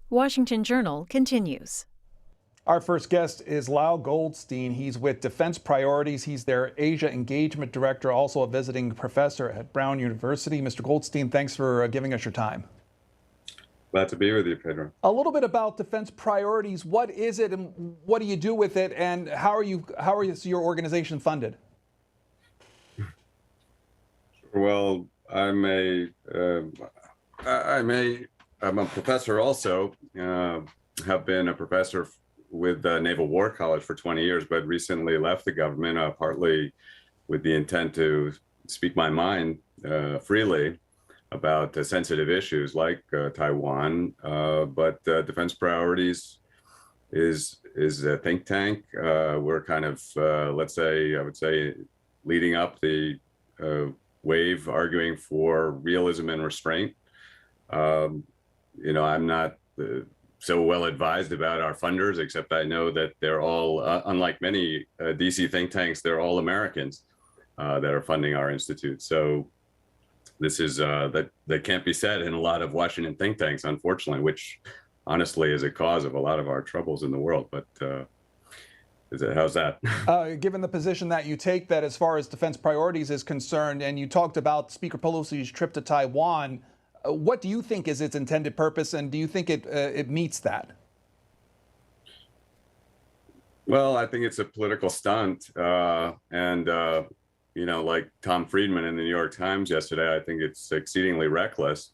Washington Journal continues. Our first guest is Lyle Goldstein. He's with Defense Priorities. He's their Asia Engagement Director, also a visiting professor at Brown University. Mr. Goldstein, thanks for giving us your time. Glad to be with you, Pedro. A little bit about Defense Priorities. What is it and what do you do with it, and how is your organization funded? Well, I'm a professor also. Have been a professor with Naval War College for 20 years, but recently left the government, partly with the intent to speak my mind freely about sensitive issues like Taiwan. But Defense Priorities is a think tank. We're kind of, I would say, leading up the wave arguing for realism and restraint. I'm not so well advised about our funders, except I know that they're all, unlike many DC think tanks, they're all Americans that are funding our institute. So this is that can't be said in a lot of Washington think tanks, unfortunately, which honestly is a cause of a lot of our troubles in the world. But how's that? Given the position that you take, that as far as Defense Priorities is concerned, and you talked about Speaker Pelosi's trip to Taiwan, what do you think is its intended purpose, and do you think it meets that? Well, I think it's a political stunt, like Tom Friedman in the New York Times yesterday, I think it's exceedingly reckless.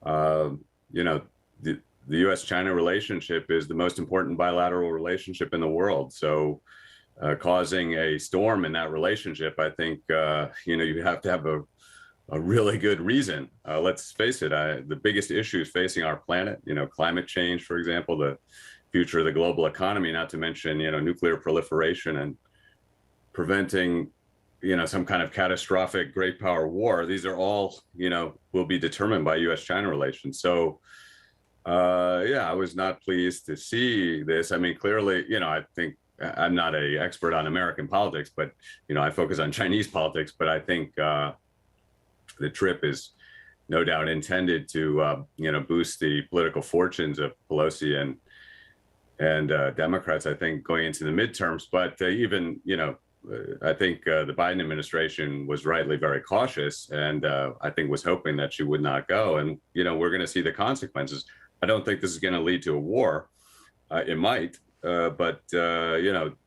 The U.S.-China relationship is the most important bilateral relationship in the world. So causing a storm in that relationship, I think, you have to have a really good reason. Let's face it, the biggest issues facing our planet, climate change, for example, the future of the global economy, not to mention, nuclear proliferation and preventing, some kind of catastrophic great power war. These are all, will be determined by U.S.-China relations. So, I was not pleased to see this. I mean, clearly, I think I'm not an expert on American politics, but, I focus on Chinese politics. But I think the trip is no doubt intended to, boost the political fortunes of Pelosi and Democrats, I think, going into the midterms. But even, I think the Biden administration was rightly very cautious, and I think was hoping that she would not go. And, we're going to see the consequences. I don't think this is going to lead to a war. It might, but,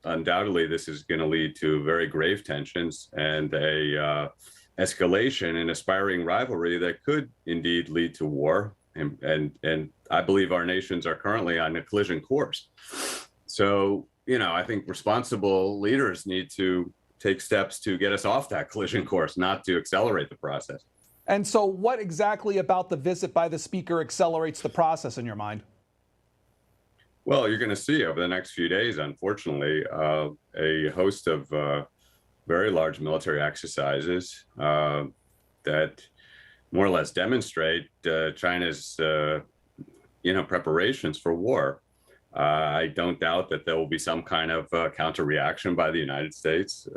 undoubtedly this is going to lead to very grave tensions and a escalation and aspiring rivalry that could indeed lead to war. And I believe our nations are currently on a collision course. So, I think responsible leaders need to take steps to get us off that collision course, not to accelerate the process. And so what exactly about the visit by the speaker accelerates the process in your mind? Well, you're going to see over the next few days, unfortunately, a host of very large military exercises that more or less demonstrate China's, preparations for war. I don't doubt that there will be some kind of counter reaction by the United States.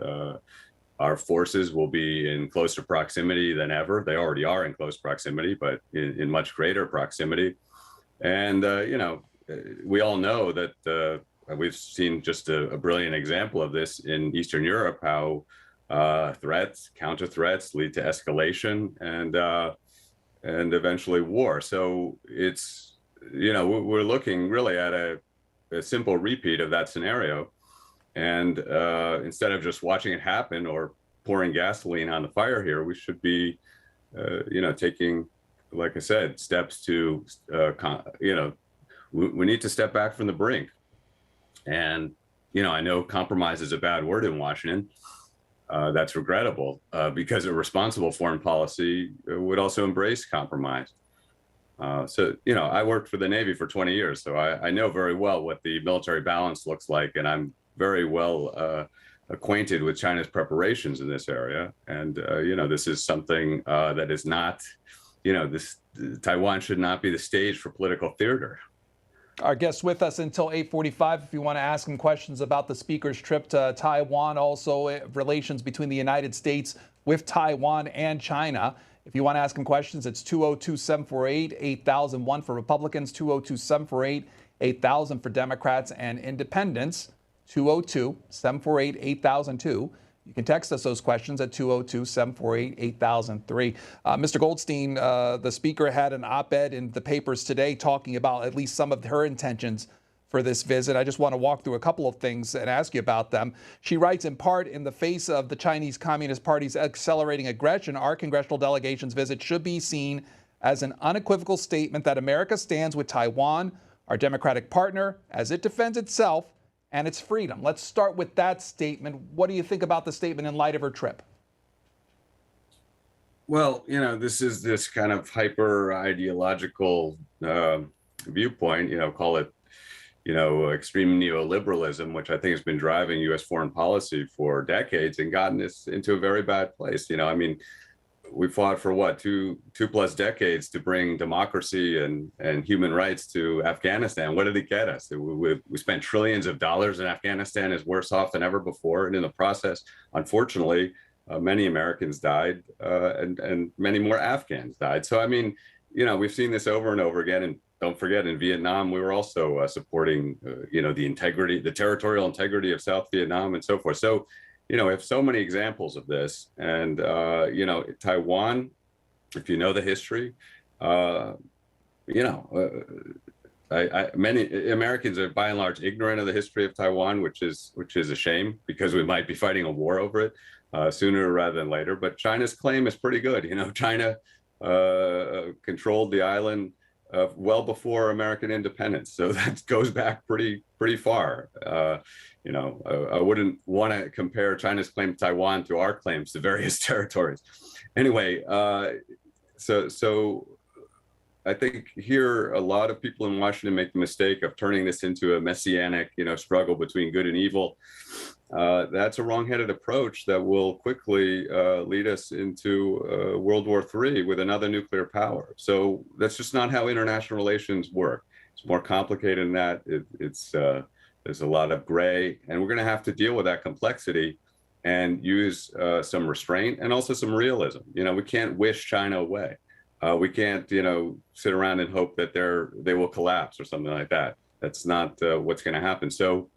Our forces will be in closer proximity than ever. They already are in close proximity, but in much greater proximity. And, we all know that we've seen just a brilliant example of this in Eastern Europe, how counter threats lead to escalation and eventually war. So it's, we're looking really at a simple repeat of that scenario. And instead of just watching it happen or pouring gasoline on the fire here, we should be, taking, like I said, steps to, we need to step back from the brink. And, I know compromise is a bad word in Washington. That's regrettable because a responsible foreign policy would also embrace compromise. I worked for the Navy for 20 years, so I know very well what the military balance looks like, and I'm very well acquainted with China's preparations in this area. And, this is something that is not, Taiwan should not be the stage for political theater. Our guest with us until 8:45. If you want to ask him questions about the speaker's trip to Taiwan, also relations between the United States with Taiwan and China. If you want to ask him questions, it's 202-748-8001 for Republicans, 202-748-8000 for Democrats and Independents, 202-748-8002. You can text us those questions at 202-748-8003. Mr. Goldstein, the speaker had an op-ed in the papers today talking about at least some of her intentions for this visit. I just want to walk through a couple of things and ask you about them. She writes, in part, in the face of the Chinese Communist Party's accelerating aggression, our congressional delegation's visit should be seen as an unequivocal statement that America stands with Taiwan, our democratic partner, as it defends itself and its freedom. Let's start with that statement. What do you think about the statement in light of her trip? Well, this is this kind of hyper ideological viewpoint, call it, extreme neoliberalism, which I think has been driving U.S. foreign policy for decades and gotten us into a very bad place. We fought for what, two plus decades to bring democracy and human rights to Afghanistan. What did it get us? We spent trillions of dollars, and Afghanistan is worse off than ever before. And in the process, unfortunately, many Americans died and many more Afghans died. So, we've seen this over and over again. And don't forget, in Vietnam, we were also supporting, the territorial integrity of South Vietnam and so forth. So, we have so many examples of this. And, Taiwan, if you know the history, many Americans are by and large ignorant of the history of Taiwan, which is a shame, because we might be fighting a war over it sooner rather than later. But China's claim is pretty good. China controlled the island well before American independence. So that goes back pretty far. I wouldn't want to compare China's claim to Taiwan to our claims to various territories. Anyway, so I think here a lot of people in Washington make the mistake of turning this into a messianic, struggle between good and evil. That's a wrong-headed approach that will quickly lead us into World War III with another nuclear power. So that's just not how international relations work. It's more complicated than that. There's a lot of gray, and we're going to have to deal with that complexity and use some restraint and also some realism. We can't wish China away. We can't, sit around and hope that they will collapse or something like that. That's not what's going to happen. So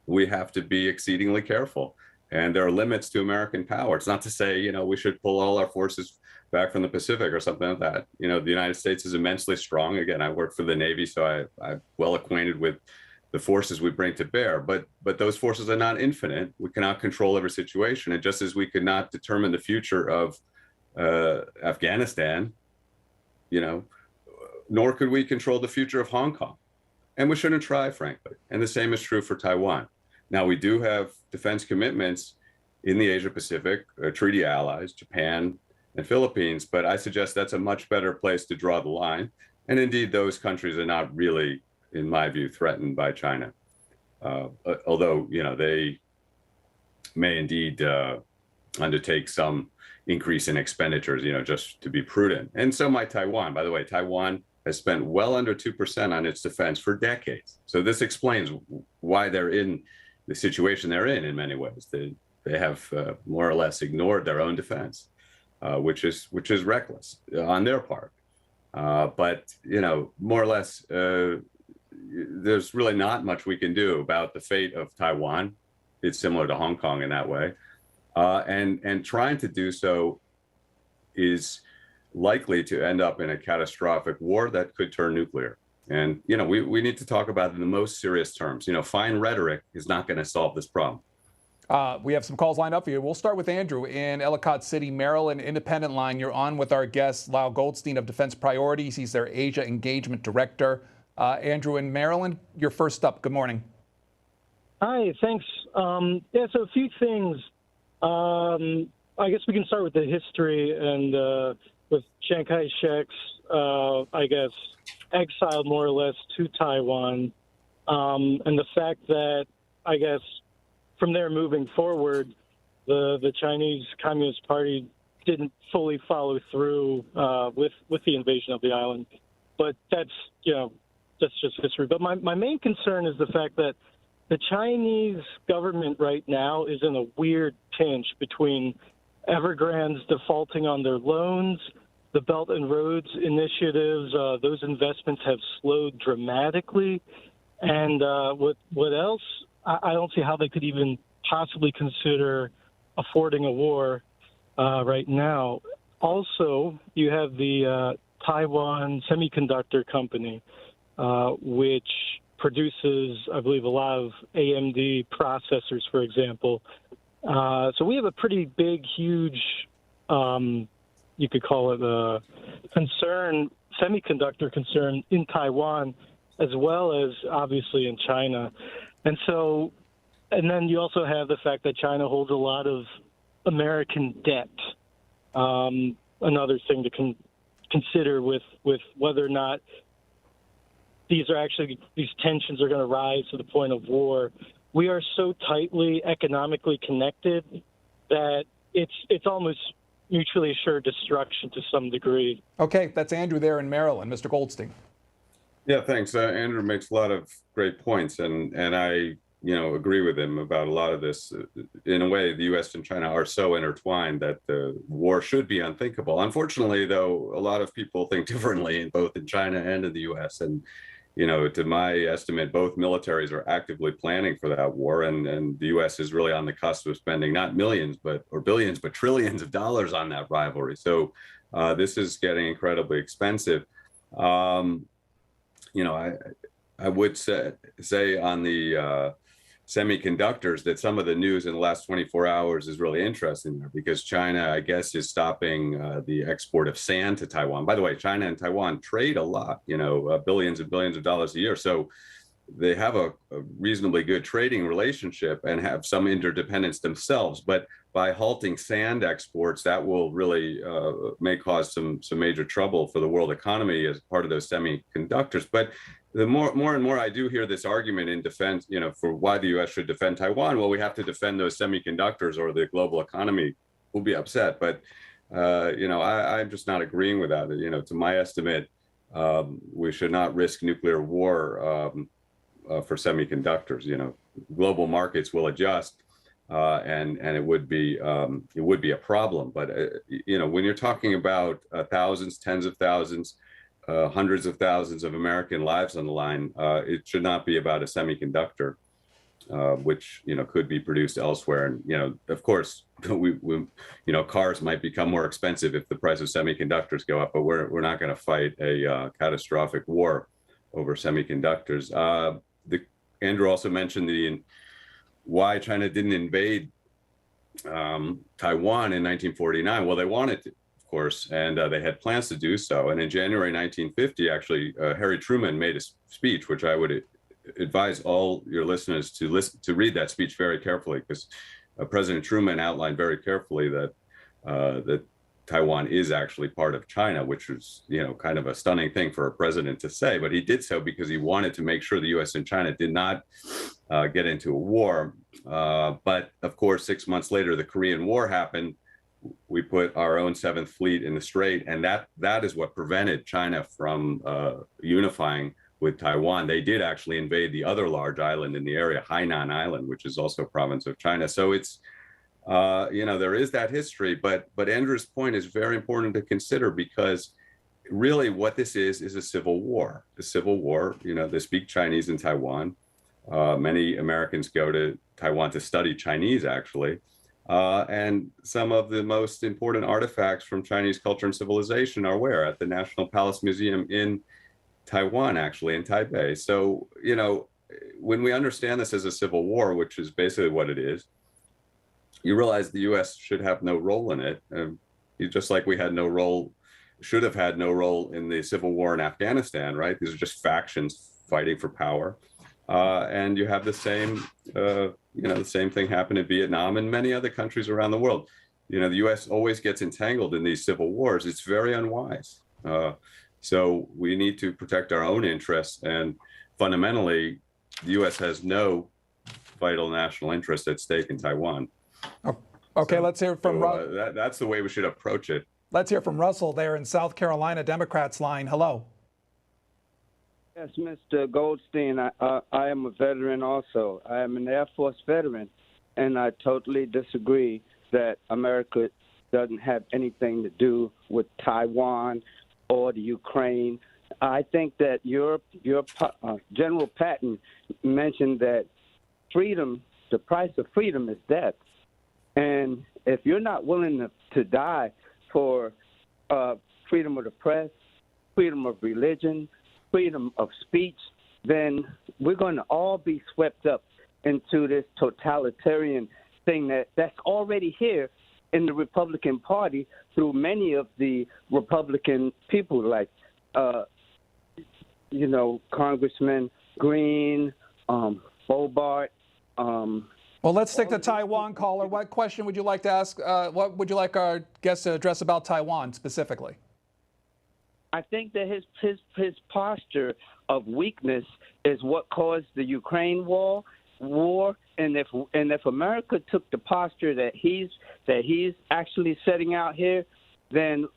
we have to be exceedingly careful. And there are limits to American power. It's not to say, we should pull all our forces back from the Pacific or something like that. The United States is immensely strong. Again, I work for the Navy, so I'm well acquainted with the forces we bring to bear. But those forces are not infinite. We cannot control every situation. And just as we could not determine the future of Afghanistan, nor could we control the future of Hong Kong. And we shouldn't try, frankly. And the same is true for Taiwan. Now, we do have defense commitments in the Asia Pacific, treaty allies, Japan and Philippines, but I suggest that's a much better place to draw the line. And indeed, those countries are not really, in my view, threatened by China. Although, they may indeed undertake some increase in expenditures, just to be prudent. And so might Taiwan. By the way, Taiwan has spent well under 2% on its defense for decades. So this explains why they're in the situation they're in many ways. They have more or less ignored their own defense, which is reckless on their part. But more or less, there's really not much we can do about the fate of Taiwan. It's similar to Hong Kong in that way. And trying to do so is likely to end up in a catastrophic war that could turn nuclear. And, we need to talk about it in the most serious terms. Fine rhetoric is not going to solve this problem. We have some calls lined up for you. We'll start with Andrew in Ellicott City, Maryland, Independent Line. You're on with our guest, Lyle Goldstein of Defense Priorities. He's their Asia Engagement Director. Andrew in Maryland, you're first up. Good morning. Hi, thanks. So a few things. I guess we can start with the history and with Chiang Kai-shek's, exile more or less to Taiwan, and the fact that, from there moving forward, the Chinese Communist Party didn't fully follow through with the invasion of the island. But that's just history. But my main concern is the fact that the Chinese government right now is in a weird pinch between Evergrande's defaulting on their loans. The Belt and Roads initiatives, those investments have slowed dramatically. And what else? I don't see how they could even possibly consider affording a war right now. Also, you have the Taiwan Semiconductor Company, which produces, I believe, a lot of AMD processors, for example. So we have a pretty big, huge, you could call it a concern, semiconductor concern in Taiwan, as well as obviously in China. And then you also have the fact that China holds a lot of American debt. Another thing to consider with whether or not these tensions are going to rise to the point of war. We are so tightly economically connected that it's almost mutually assured destruction to some degree. Okay, that's Andrew there in Maryland. Mr. Goldstein. Yeah, thanks. Andrew makes a lot of great points, and I agree with him about a lot of this. In a way, the U.S. and China are so intertwined that the war should be unthinkable. Unfortunately, though, a lot of people think differently, both in China and in the U.S. And to my estimate, both militaries are actively planning for that war, and the U.S. is really on the cusp of spending not millions or billions, but trillions of dollars on that rivalry. So this is getting incredibly expensive. I would say on the semiconductors that some of the news in the last 24 hours is really interesting there, because China, I guess, is stopping the export of sand to Taiwan. By the way, China and Taiwan trade a lot, billions and billions of dollars a year. So they have a reasonably good trading relationship and have some interdependence themselves. But by halting sand exports, that will really may cause some major trouble for the world economy as part of those semiconductors. But the more and more I do hear this argument in defense, for why the U.S. should defend Taiwan. Well, we have to defend those semiconductors or the global economy will be upset. But, I'm just not agreeing with that. To my estimate, we should not risk nuclear war for semiconductors. Global markets will adjust. And it would be a problem. But when you're talking about thousands, tens of thousands, hundreds of thousands of American lives on the line, it should not be about a semiconductor, which could be produced elsewhere. And of course, we cars might become more expensive if the price of semiconductors go up. But we're not going to fight a catastrophic war over semiconductors. Andrew also mentioned why China didn't invade Taiwan in 1949. Well, they wanted to, of course, and they had plans to do so. And in January 1950, actually, Harry Truman made a speech, which I would advise all your listeners to read that speech very carefully, because President Truman outlined very carefully that Taiwan is actually part of China, which was, kind of a stunning thing for a president to say. But he did so because he wanted to make sure the U.S. and China did not get into a war. But of course, 6 months later, the Korean War happened. We put our own Seventh Fleet in the Strait, and that is what prevented China from unifying with Taiwan. They did actually invade the other large island in the area, Hainan Island, which is also a province of China. So it's there is that history, but Andrew's point is very important to consider, because really what this is a civil war. The civil war, they speak Chinese in Taiwan. Many Americans go to Taiwan to study Chinese, actually. And some of the most important artifacts from Chinese culture and civilization are where? At the National Palace Museum in Taiwan, actually, in Taipei. So, when we understand this as a civil war, which is basically what it is, you realize the U.S. should have no role in it. Just like we should have had no role in the civil war in Afghanistan, right? These are just factions fighting for power. And you have the same thing happen in Vietnam and many other countries around the world. The U.S. always gets entangled in these civil wars. It's very unwise. So we need to protect our own interests. And fundamentally, the U.S. has no vital national interest at stake in Taiwan. Okay, let's hear from that's the way we should approach it. Let's hear from Russell there in South Carolina, Democrats line. Hello. Yes, Mr. Goldstein, I am a veteran also. I am an Air Force veteran, and I totally disagree that America doesn't have anything to do with Taiwan or the Ukraine. I think that your General Patton mentioned that freedom, the price of freedom is death. And if you're not willing to die for freedom of the press, freedom of religion, freedom of speech, then we're going to all be swept up into this totalitarian thing that's already here in the Republican Party through many of the Republican people, like, Congressman Green, Bobart. Well, let's stick to Taiwan, caller. What question would you like to ask? What would you like our guests to address about Taiwan specifically? I think that his posture of weakness is what caused the Ukraine war, and if America took the posture that he's actually setting out here, then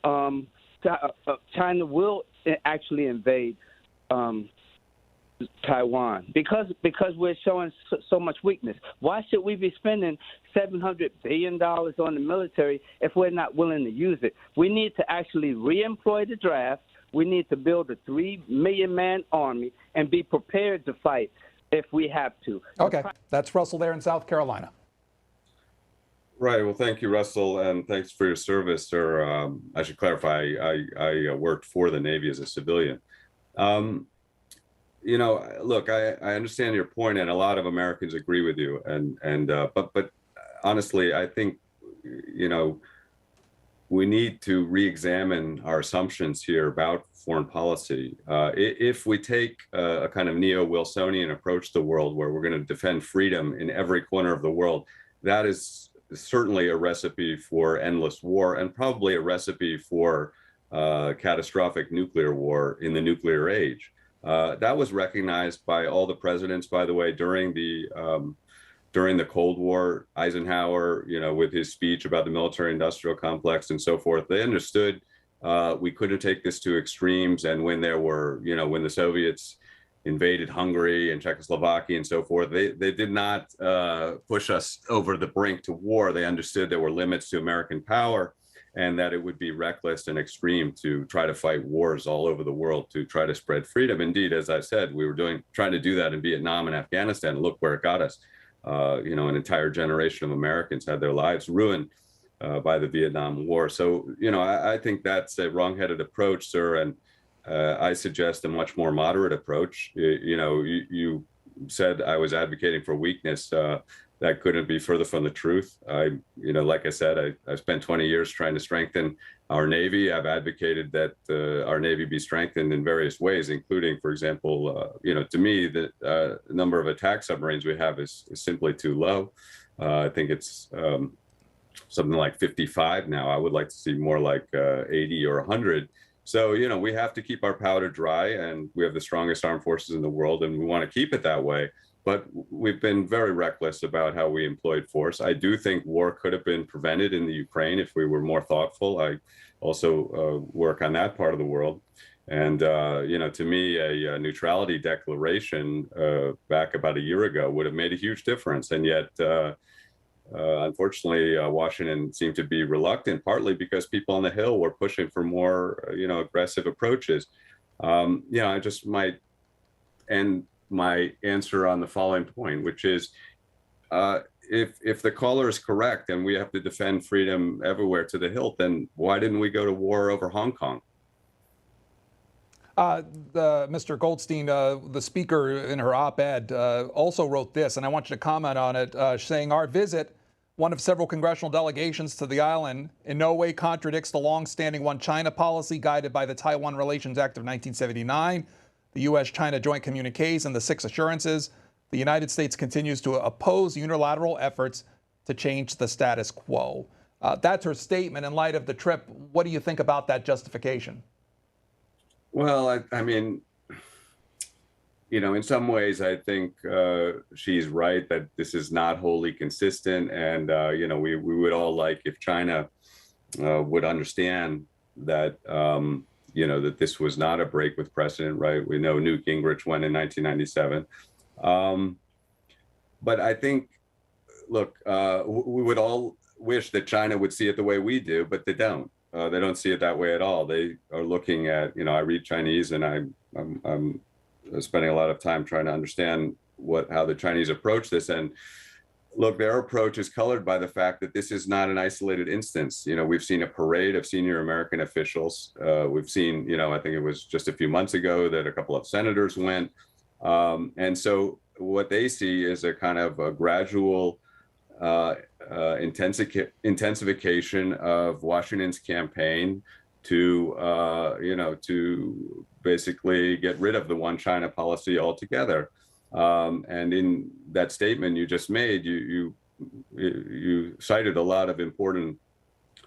China will actually invade Taiwan because we're showing so much weakness. Why should we be spending $700 billion on the military if we're not willing to use it? We need to actually re-employ the draft. We need to build a 3 million man army and be prepared to fight if we have to. Okay, that's Russell there in South Carolina. Right. Well, thank you, Russell, and thanks for your service. Or I should clarify, I worked for the Navy as a civilian. Look, I understand your point, and a lot of Americans agree with you. But honestly, I think, we need to re-examine our assumptions here about foreign policy. If we take a kind of neo-Wilsonian approach to the world, where we're going to defend freedom in every corner of the world, that is certainly a recipe for endless war, and probably a recipe for catastrophic nuclear war in the nuclear age. That was recognized by all the presidents, by the way, during the Cold War. Eisenhower, with his speech about the military-industrial complex and so forth, they understood we couldn't take this to extremes. And when when the Soviets invaded Hungary and Czechoslovakia and so forth, they did not push us over the brink to war. They understood there were limits to American power, and that it would be reckless and extreme to try to fight wars all over the world to try to spread freedom. Indeed, as I said, we were trying to do that in Vietnam and Afghanistan, and look where it got us. An entire generation of Americans had their lives ruined by the Vietnam War. So, I think that's a wrong-headed approach, sir, and I suggest a much more moderate approach. You said I was advocating for weakness. That couldn't be further from the truth. Like I said, I spent 20 years trying to strengthen our Navy. I've advocated that our Navy be strengthened in various ways, including, for example, to me, the number of attack submarines we have is simply too low. I think it's something like 55 now. I would like to see more like 80 or 100. So, we have to keep our powder dry, and we have the strongest armed forces in the world, and we want to keep it that way. But we've been very reckless about how we employed force. I do think war could have been prevented in the Ukraine if we were more thoughtful. I also work on that part of the world. And, to me, a neutrality declaration back about a year ago would have made a huge difference. And yet, unfortunately, Washington seemed to be reluctant, partly because people on the Hill were pushing for more, aggressive approaches. I just might end my answer on the following point, which is if the caller is correct and we have to defend freedom everywhere to the hilt, then why didn't we go to war over Hong Kong? Mr. Goldstein, the speaker in her op-ed also wrote this, and I want you to comment on it, saying our visit, one of several congressional delegations to the island, in no way contradicts the long-standing One China policy guided by the Taiwan Relations Act of 1979, the U.S.-China joint communiques, and the 6 assurances. The United States continues to oppose unilateral efforts to change the status quo. That's her statement. In light of the trip, what do you think about that justification? Well, I mean, in some ways, I think she's right that this is not wholly consistent. And, we would all like if China would understand that, that this was not a break with precedent, right? We know Newt Gingrich went in 1997. But I think, look, we would all wish that China would see it the way we do, but they don't. They don't see it that way at all. They are looking at, I read Chinese, and I'm spending a lot of time trying to understand how the Chinese approach this. And look, their approach is colored by the fact that this is not an isolated instance. We've seen a parade of senior American officials. We've seen, I think it was just a few months ago that a couple of senators went. And so what they see is a kind of a gradual intensification of Washington's campaign to basically get rid of the one China policy altogether. And in that statement you just made, you cited a lot of important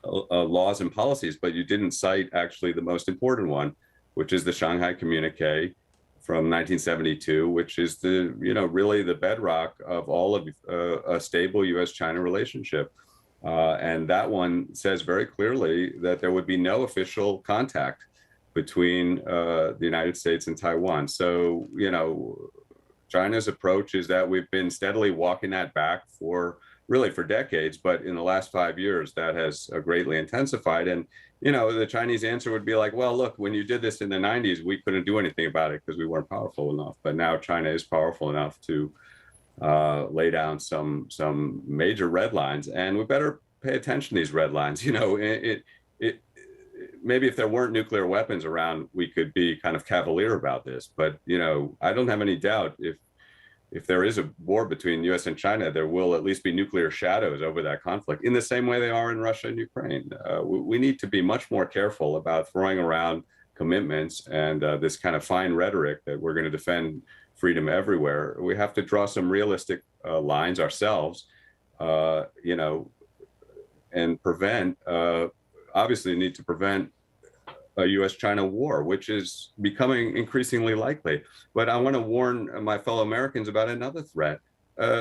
laws and policies, but you didn't cite actually the most important one, which is the Shanghai Communique from 1972, which is really the bedrock of all of a stable U.S.-China relationship. And that one says very clearly that there would be no official contact between the United States and Taiwan. So, China's approach is that we've been steadily walking that back for decades, but in the last 5 years, that has greatly intensified. And, the Chinese answer would be like, well, look, when you did this in the 90s, we couldn't do anything about it because we weren't powerful enough. But now China is powerful enough to lay down some major red lines, and we better pay attention to these red lines. Maybe if there weren't nuclear weapons around, we could be kind of cavalier about this. But, I don't have any doubt if there is a war between U.S. and China, there will at least be nuclear shadows over that conflict in the same way they are in Russia and Ukraine. We need to be much more careful about throwing around commitments and this kind of fine rhetoric that we're going to defend freedom everywhere. We have to draw some realistic lines ourselves, and prevent, obviously need to prevent a U.S.-China war, which is becoming increasingly likely. But I want to warn my fellow Americans about another threat.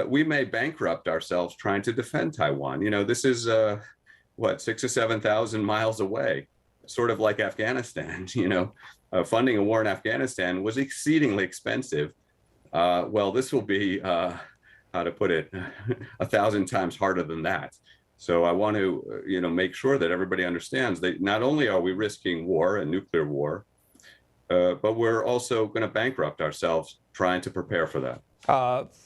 We may bankrupt ourselves trying to defend Taiwan. This is, 6,000 or 7,000 miles away, sort of like Afghanistan. Funding a war in Afghanistan was exceedingly expensive. Well, this will be, how to put it, 1,000 times harder than that. So I want to, make sure that everybody understands that not only are we risking war and nuclear war, but we're also going to bankrupt ourselves trying to prepare for that.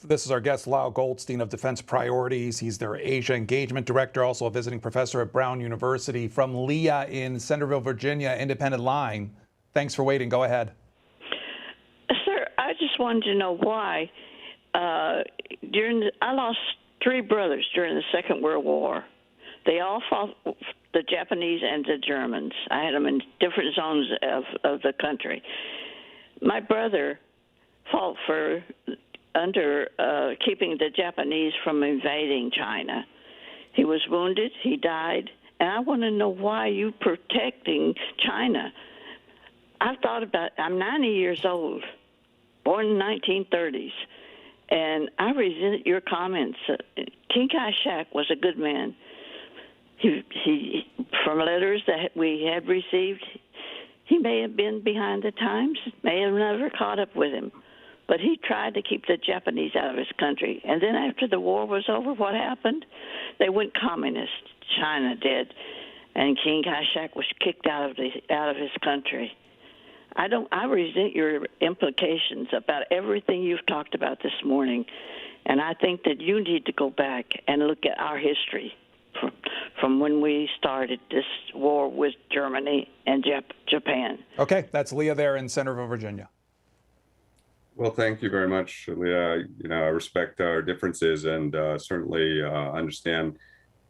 This is our guest, Lyle Goldstein of Defense Priorities. He's their Asia Engagement Director, also a visiting professor at Brown University. From Leah in Centerville, Virginia, Independent Line. Thanks for waiting. Go ahead. Sir, I just wanted to know why. I lost 3 brothers during the Second World War. They all fought the Japanese and the Germans. I had them in different zones of the country. My brother fought under keeping the Japanese from invading China. He was wounded. He died. And I want to know why you protecting China. I've thought about it. I'm 90 years old, born in the 1930s. And I resent your comments. Chiang Kai-shek was a good man. He, from letters that we had received, he may have been behind the times, may have never caught up with him. But he tried to keep the Japanese out of his country. And then after the war was over, what happened? They went communist. China did. And Chiang Kai-shek was kicked out of his country. I resent your implications about everything you've talked about this morning, and I think that you need to go back and look at our history from when we started this war with Germany and Japan. Okay, that's Leah there in Centerville, Virginia. Well, thank you very much, Leah. I respect our differences and certainly understand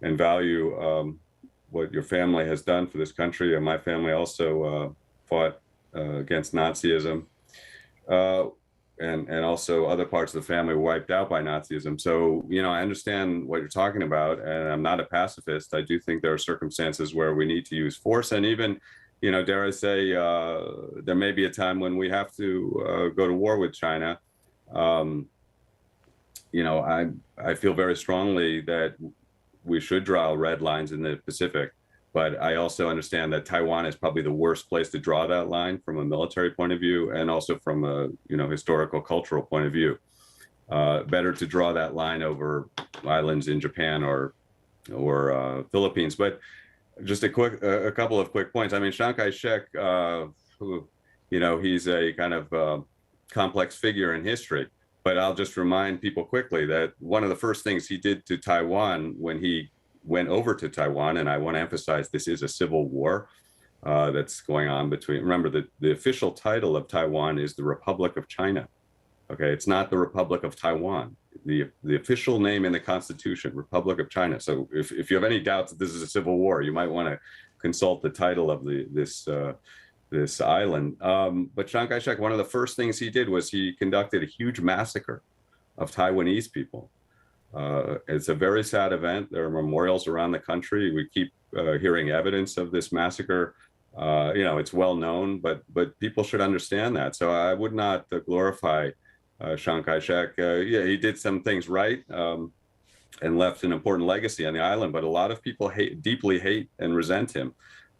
and value what your family has done for this country. And my family also fought against Nazism, and also other parts of the family were wiped out by Nazism. So, I understand what you're talking about, and I'm not a pacifist. I do think there are circumstances where we need to use force, and even, dare I say, there may be a time when we have to go to war with China. I feel very strongly that we should draw red lines in the Pacific. But I also understand that Taiwan is probably the worst place to draw that line from a military point of view, and also from a historical, cultural point of view. Better to draw that line over islands in Japan or Philippines. But just a couple of quick points. I mean, Chiang Kai-shek, who, he's a kind of complex figure in history. But I'll just remind people quickly that one of the first things he did to Taiwan when he went over to Taiwan, and I want to emphasize this is a civil war that's going on between, remember, the official title of Taiwan is the Republic of China. Okay, it's not the Republic of Taiwan. The official name in the Constitution, Republic of China. So if you have any doubts that this is a civil war, you might want to consult the title of this island. But Chiang Kai-shek, one of the first things he did was he conducted a huge massacre of Taiwanese people. It's a very sad event. There are memorials around the country. We keep hearing evidence of this massacre. It's well known, but people should understand that. So I would not glorify Chiang Kai-shek. Yeah, he did some things right and left an important legacy on the island, but a lot of people deeply hate and resent him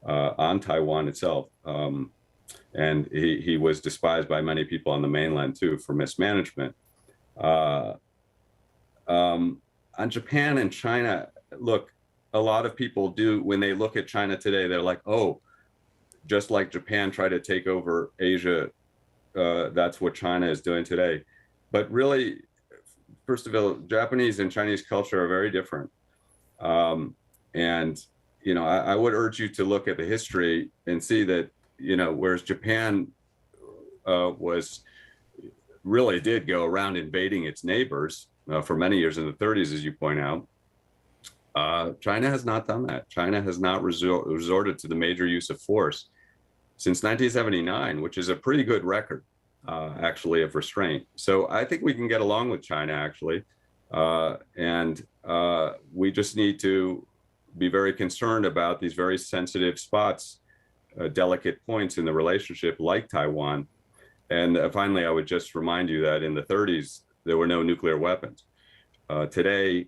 on Taiwan itself. And he was despised by many people on the mainland too for mismanagement. On Japan and China, look, a lot of people do, when they look at China today, they're like, oh, just like Japan tried to take over Asia, that's what China is doing today. But really, first of all, Japanese and Chinese culture are very different. I would urge you to look at the history and see that, whereas Japan really did go around invading its neighbors for many years in the 30s, as you point out, China has not done that. China has not resorted to the major use of force since 1979, which is a pretty good record, actually, of restraint. So I think we can get along with China, actually. We just need to be very concerned about these very sensitive spots, delicate points in the relationship, like Taiwan. And finally, I would just remind you that in the 30s, there were no nuclear weapons. Today,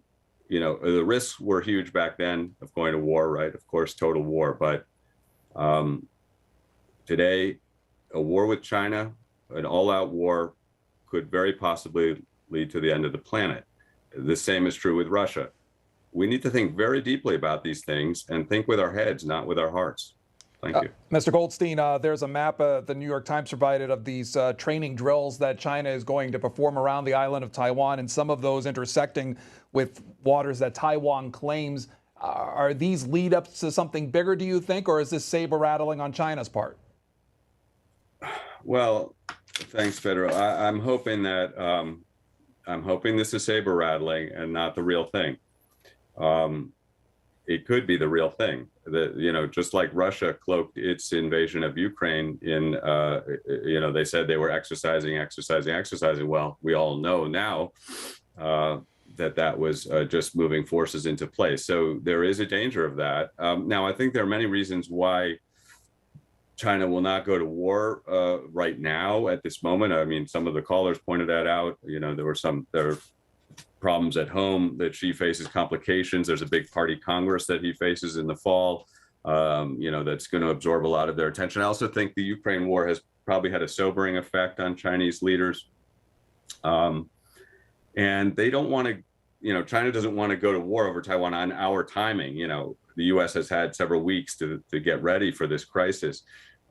the risks were huge back then of going to war, right? Of course, total war. But today, a war with China, an all-out war, could very possibly lead to the end of the planet. The same is true with Russia. We need to think very deeply about these things and think with our heads, not with our hearts. Thank you. Mr. Goldstein, there's a map the New York Times provided of these training drills that China is going to perform around the island of Taiwan, and some of those intersecting with waters that Taiwan claims. Are these lead-ups to something bigger, do you think, or is this saber-rattling on China's part? Well, thanks, Federico. I'm hoping this is saber-rattling and not the real thing. It could be the real thing. Just like Russia cloaked its invasion of Ukraine in, they said they were exercising. Well, we all know now that was just moving forces into place. So there is a danger of that. Now, I think there are many reasons why China will not go to war right now at this moment. I mean, some of the callers pointed that out. There are problems at home that Xi faces, complications. There's a big party Congress that he faces in the fall, that's going to absorb a lot of their attention. I also think the Ukraine war has probably had a sobering effect on Chinese leaders. And they don't want to, China doesn't want to go to war over Taiwan on our timing. The U.S. has had several weeks to get ready for this crisis.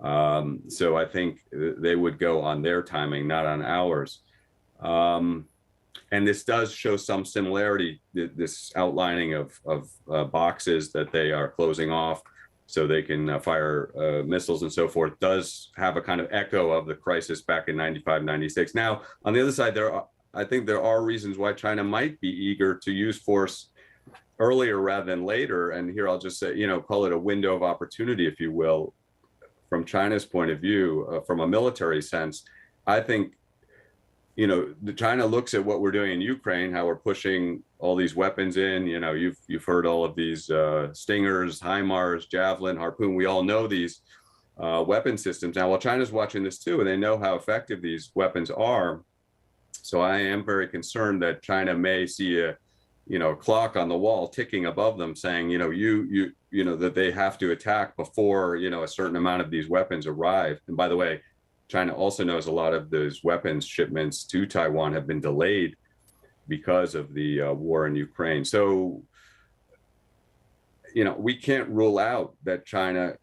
So I think they would go on their timing, not on ours. And this does show some similarity, this outlining of boxes that they are closing off so they can fire missiles and so forth, does have a kind of echo of the crisis back in 95, 96. Now, on the other side, I think there are reasons why China might be eager to use force earlier rather than later. And here I'll just say, call it a window of opportunity, if you will, from China's point of view, from a military sense. I think China looks at what we're doing in Ukraine, how we're pushing all these weapons in. You've heard all of these Stingers, HIMARS, Javelin, Harpoon. We all know these weapon systems. Now, China's watching this too, and they know how effective these weapons are. So I am very concerned that China may see a clock on the wall ticking above them, saying, that they have to attack before a certain amount of these weapons arrive. And by the way, China also knows a lot of those weapons shipments to Taiwan have been delayed because of the war in Ukraine. So we can't rule out that China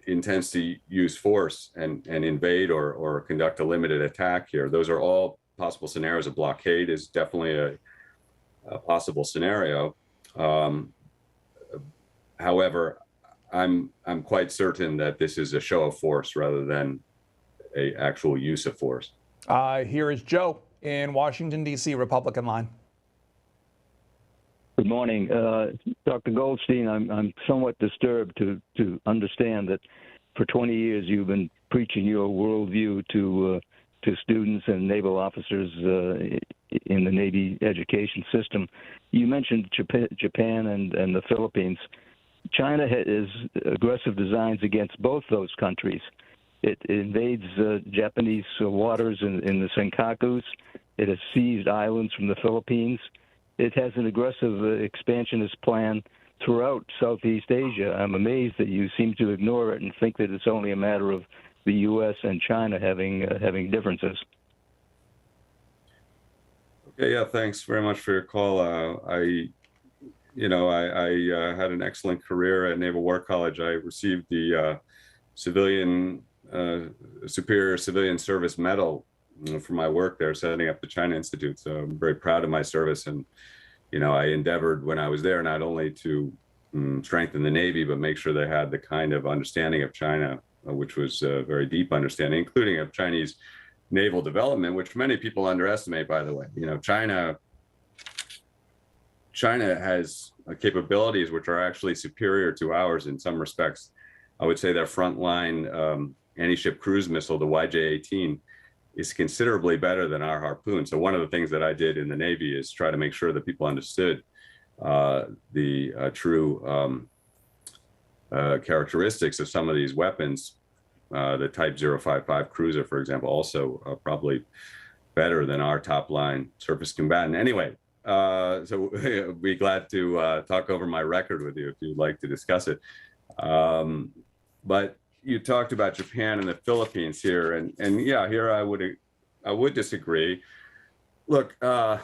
intends to use force and invade or conduct a limited attack here. Those are all possible scenarios. A blockade is definitely a possible scenario. However, I'm quite certain that this is a show of force rather than a actual use of force. Here is Joe in Washington, D.C., Republican line. Good morning. Dr. Goldstein, I'm somewhat disturbed to understand that for 20 years you've been preaching your worldview to students and naval officers in the Navy education system. You mentioned Japan and the Philippines. China has aggressive designs against both those countries. It invades Japanese waters in the Senkakus. It has seized islands from the Philippines. It has an aggressive expansionist plan throughout Southeast Asia. I'm amazed that you seem to ignore it and think that it's only a matter of the U.S. and China having differences. Okay, yeah, thanks very much for your call. I had an excellent career at Naval War College. I received the Superior Civilian Service Medal for my work there, setting up the China Institute. So I'm very proud of my service. And, I endeavored when I was there not only to strengthen the Navy, but make sure they had the kind of understanding of China, which was a very deep understanding, including of Chinese naval development, which many people underestimate, by the way. China has capabilities which are actually superior to ours in some respects. I would say their frontline anti-ship cruise missile, the YJ-18, is considerably better than our Harpoon. So one of the things that I did in the Navy is try to make sure that people understood the true characteristics of some of these weapons. The Type 055 cruiser, for example, also probably better than our top line surface combatant. Anyway, so I'd be glad to talk over my record with you if you'd like to discuss it. But you talked about Japan and the Philippines here, and yeah, here I would disagree. Look, all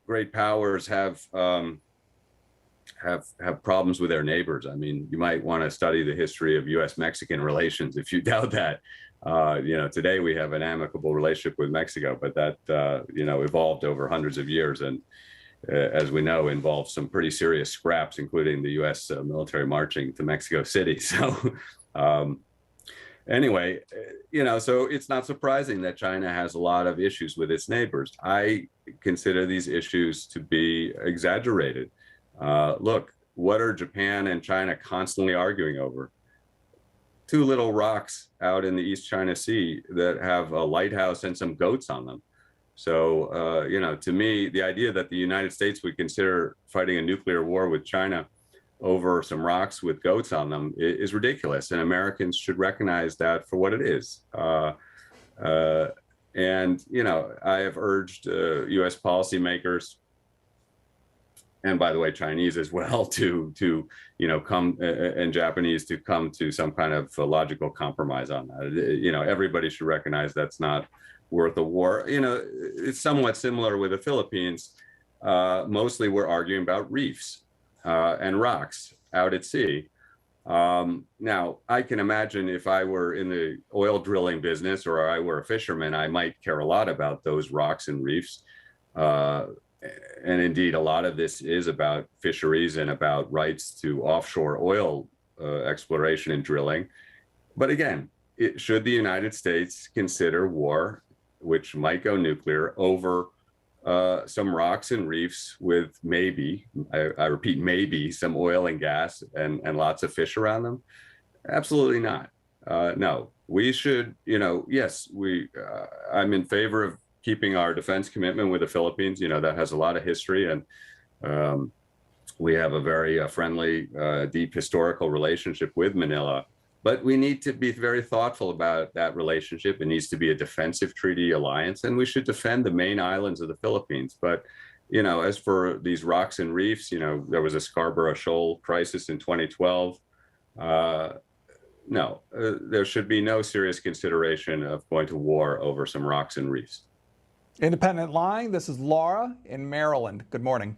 great powers have problems with their neighbors. I mean, you might want to study the history of U.S.-Mexican relations if you doubt that. Today we have an amicable relationship with Mexico, but that evolved over hundreds of years, and as we know, involved some pretty serious scraps, including the U.S. Military marching to Mexico City. So anyway, so it's not surprising that China has a lot of issues with its neighbors. I consider these issues to be exaggerated. Look, what are Japan and China constantly arguing over? Two little rocks out in the East China Sea that have a lighthouse and some goats on them. So, to me, the idea that the United States would consider fighting a nuclear war with China over some rocks with goats on them is ridiculous. And Americans should recognize that for what it is. I have urged U.S. policymakers, and by the way, Chinese as well, to come, and Japanese to come to some kind of logical compromise on that. Everybody should recognize that's not worth a war. It's somewhat similar with the Philippines. Mostly we're arguing about reefs and rocks out at sea. Now, I can imagine if I were in the oil drilling business or I were a fisherman, I might care a lot about those rocks and reefs. And indeed, a lot of this is about fisheries and about rights to offshore oil exploration and drilling. But again, should the United States consider war, which might go nuclear, over some rocks and reefs with maybe, I repeat, maybe some oil and gas and lots of fish around them? Absolutely not. No, we should, yes, I'm in favor of keeping our defense commitment with the Philippines. That has a lot of history, and we have a very friendly, deep historical relationship with Manila. But we need to be very thoughtful about that relationship. It needs to be a defensive treaty alliance, and we should defend the main islands of the Philippines. But, as for these rocks and reefs, there was a Scarborough Shoal crisis in 2012. No, there should be no serious consideration of going to war over some rocks and reefs. Independent line, this is Laura in Maryland. Good morning.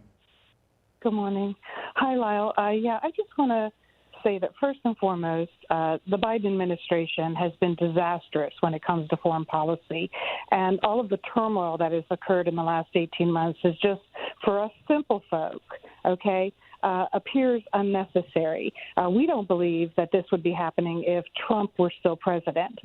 Good morning. Hi, Lyle. I just want to say that first and foremost, the Biden administration has been disastrous when it comes to foreign policy. And all of the turmoil that has occurred in the last 18 months is just, for us simple folk, appears unnecessary. We don't believe that this would be happening if Trump were still president.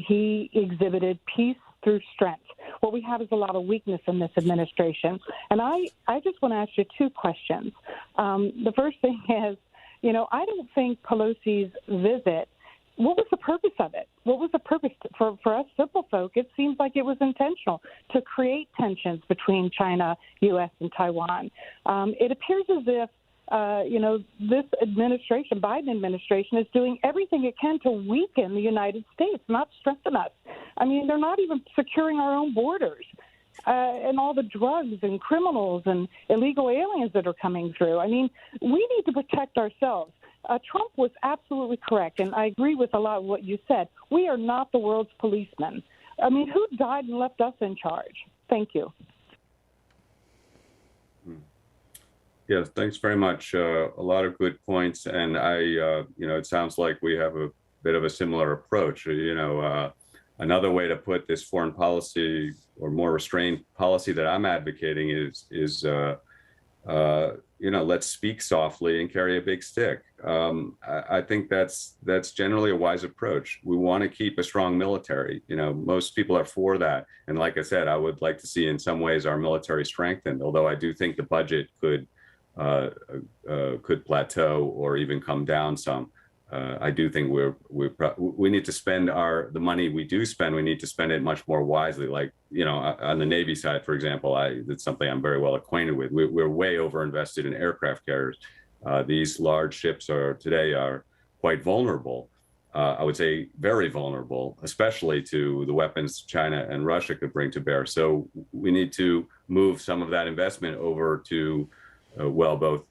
He exhibited peace through strength. What we have is a lot of weakness in this administration. And I just want to ask you two questions. The first thing is, I don't think Pelosi's visit, what was the purpose of it? What was the purpose? For us simple folk, it seems like it was intentional to create tensions between China, U.S., and Taiwan. It appears as if this administration, Biden administration, is doing everything it can to weaken the United States, not strengthen us. I mean, they're not even securing our own borders. And all the drugs and criminals and illegal aliens that are coming through. I mean, we need to protect ourselves. Trump was absolutely correct, and I agree with a lot of what you said. We are not the world's policemen. I mean, who died and left us in charge? Thank you. Yes, thanks very much. A lot of good points, and it sounds like we have a bit of a similar approach. Another way to put this foreign policy or more restrained policy that I'm advocating is let's speak softly and carry a big stick. I think that's generally a wise approach. We want to keep a strong military. Most people are for that. And like I said, I would like to see in some ways our military strengthened, although I do think the budget could plateau or even come down some. I do think we need to spend the money we do spend. We need to spend it much more wisely. Like, on the Navy side, for example, it's something I'm very well acquainted with. We're way overinvested in aircraft carriers. These large ships today are quite vulnerable. I would say very vulnerable, especially to the weapons China and Russia could bring to bear. So we need to move some of that investment over to, both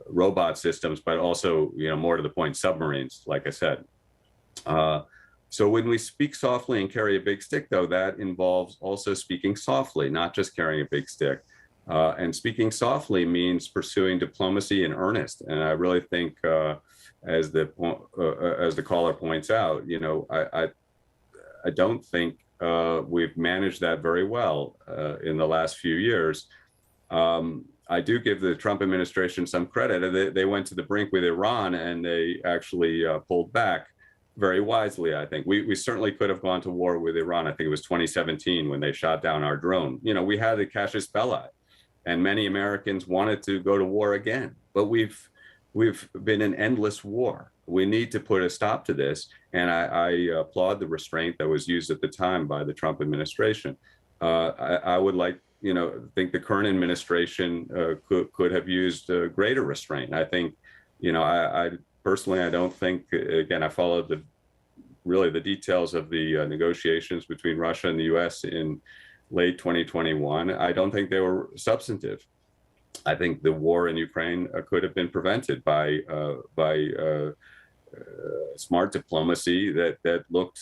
robot systems, but also, more to the point, submarines, like I said. So when we speak softly and carry a big stick, though, that involves also speaking softly, not just carrying a big stick. And speaking softly means pursuing diplomacy in earnest. And I really think, as the caller points out, I don't think we've managed that very well in the last few years. I do give the Trump administration some credit. They went to the brink with Iran, and they actually pulled back very wisely, I think. We certainly could have gone to war with Iran. I think it was 2017 when they shot down our drone. We had the casus belli, and many Americans wanted to go to war again. But we've been in endless war. We need to put a stop to this, and I applaud the restraint that was used at the time by the Trump administration. I would think the current administration could have used greater restraint. I think, I personally, I don't think, again, I followed the details of the negotiations between Russia and the U.S. in late 2021. I don't think they were substantive. I think the war in Ukraine could have been prevented by smart diplomacy that looked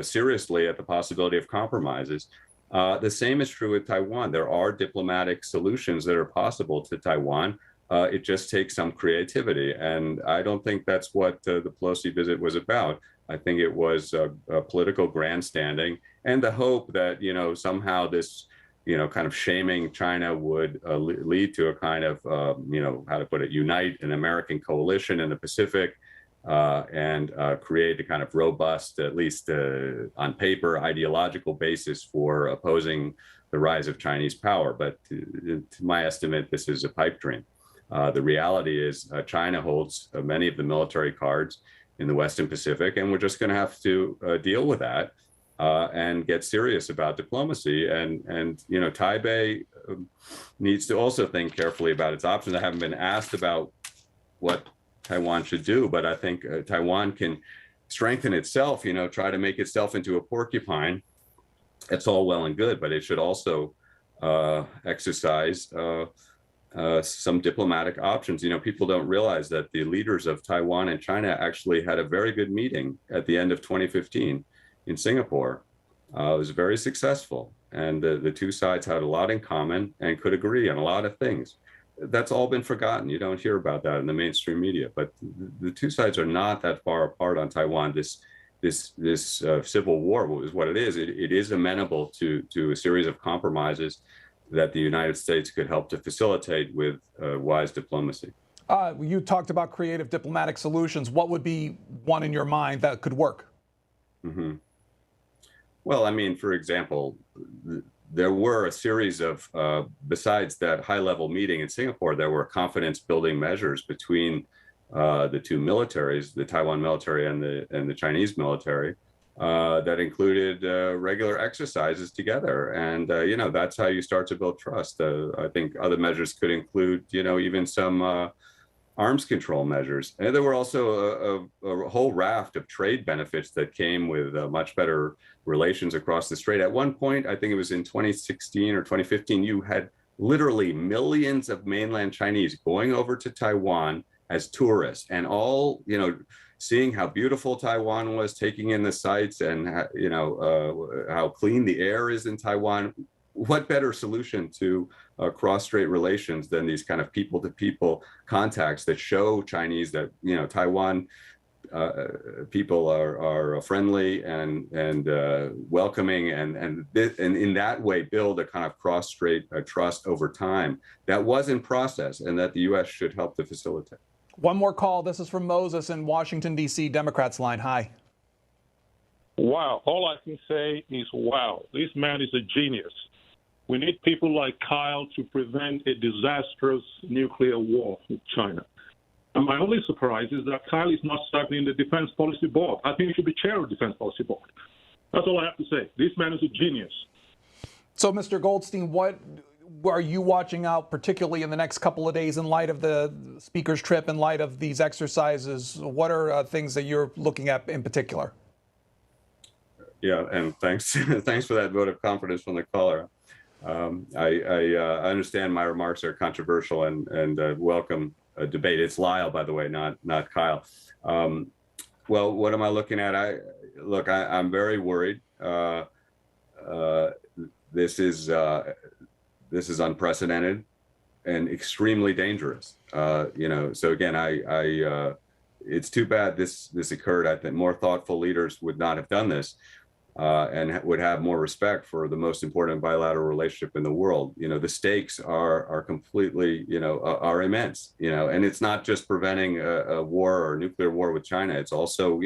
seriously at the possibility of compromises. The same is true with Taiwan. There are diplomatic solutions that are possible to Taiwan. It just takes some creativity. And I don't think that's what the Pelosi visit was about. I think it was political grandstanding and the hope that, somehow this, kind of shaming China would lead to a kind of, how to put it, unite an American coalition in the Pacific. And create a kind of robust, at least on paper, ideological basis for opposing the rise of Chinese power. But to my estimate, this is a pipe dream. The reality is China holds many of the military cards in the Western Pacific, and we're just going to have to deal with that and get serious about diplomacy. And Taipei needs to also think carefully about its options. I haven't been asked about what Taiwan should do, but I think Taiwan can strengthen itself, try to make itself into a porcupine. It's all well and good, but it should also exercise some diplomatic options. People don't realize that the leaders of Taiwan and China actually had a very good meeting at the end of 2015 in Singapore. It was very successful. and the two sides had a lot in common and could agree on a lot of things. That's all been forgotten. You don't hear about that in the mainstream media, but the two sides are not that far apart on Taiwan. This civil war is what it is. It is amenable to a series of compromises that the United States could help to facilitate with wise diplomacy. You talked about creative diplomatic solutions. What would be one in your mind that could work? Mm-hmm. Well, I mean, for example, there were a series of, besides that high-level meeting in Singapore, there were confidence-building measures between the two militaries, the Taiwan military and the Chinese military, that included regular exercises together. And, that's how you start to build trust. I think other measures could include, even some arms control measures. And there were also a whole raft of trade benefits that came with much better relations across the strait. At one point, I think it was in 2016 or 2015, you had literally millions of mainland Chinese going over to Taiwan as tourists and all, seeing how beautiful Taiwan was, taking in the sights and, how clean the air is in Taiwan. What better solution to cross-strait relations than these kind of people-to-people contacts that show Chinese that Taiwan people are friendly and welcoming, and in that way build a kind of cross-strait trust over time that was in process and that the U.S. should help to facilitate. One more call. This is from Moses in Washington, D.C. Democrats line. Hi. Wow. All I can say is wow. This man is a genius. We need people like Kyle to prevent a disastrous nuclear war with China. And my only surprise is that Kyle is not serving in the Defense Policy Board. I think he should be chair of the Defense Policy Board. That's all I have to say. This man is a genius. So, Mr. Goldstein, what are you watching out, particularly in the next couple of days, in light of the speaker's trip, in light of these exercises? What are things that you're looking at in particular? Yeah, and thanks for that vote of confidence from the caller. I understand my remarks are controversial and welcome a debate. It's Lyle, by the way, not Kyle. Well, what am I looking at? I'm very worried. This is unprecedented and extremely dangerous. So again, it's too bad this occurred. I think more thoughtful leaders would not have done this. And would have more respect for the most important bilateral relationship in the world. The stakes are completely, are immense, and it's not just preventing a war or a nuclear war with China. It's also,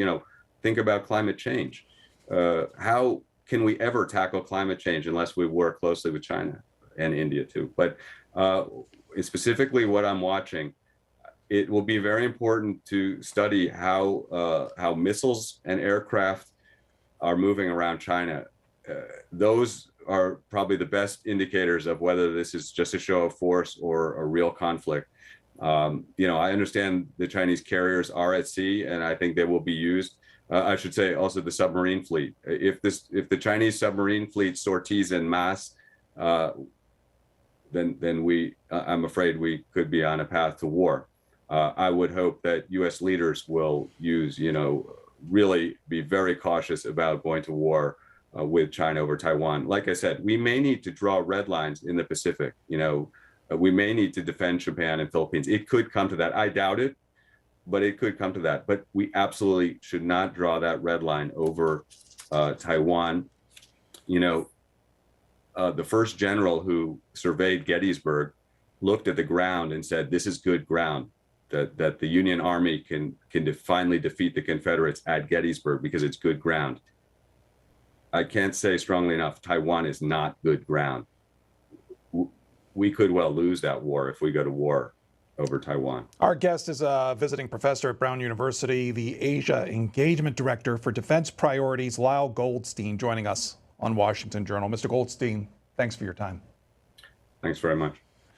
think about climate change. How can we ever tackle climate change unless we work closely with China and India too? But specifically what I'm watching, it will be very important to study how missiles and aircraft are moving around China. Those are probably the best indicators of whether this is just a show of force or a real conflict. I understand the Chinese carriers are at sea, and I think they will be used. I should say also the submarine fleet. If the Chinese submarine fleet sorties en masse, then I'm afraid we could be on a path to war. I would hope that U.S. leaders will use, really be very cautious about going to war with China over Taiwan. Like I said, we may need to draw red lines in the Pacific. We may need to defend Japan and Philippines. It could come to that. I doubt it, but it could come to that. But we absolutely should not draw that red line over Taiwan. The first general who surveyed Gettysburg looked at the ground and said, "This is good ground." That the Union Army can finally defeat the Confederates at Gettysburg because it's good ground. I can't say strongly enough, Taiwan is not good ground. We could well lose that war if we go to war over Taiwan. Our guest is a visiting professor at Brown University, the Asia Engagement Director for Defense Priorities, Lyle Goldstein, joining us on Washington Journal. Mr. Goldstein, thanks for your time. Thanks very much.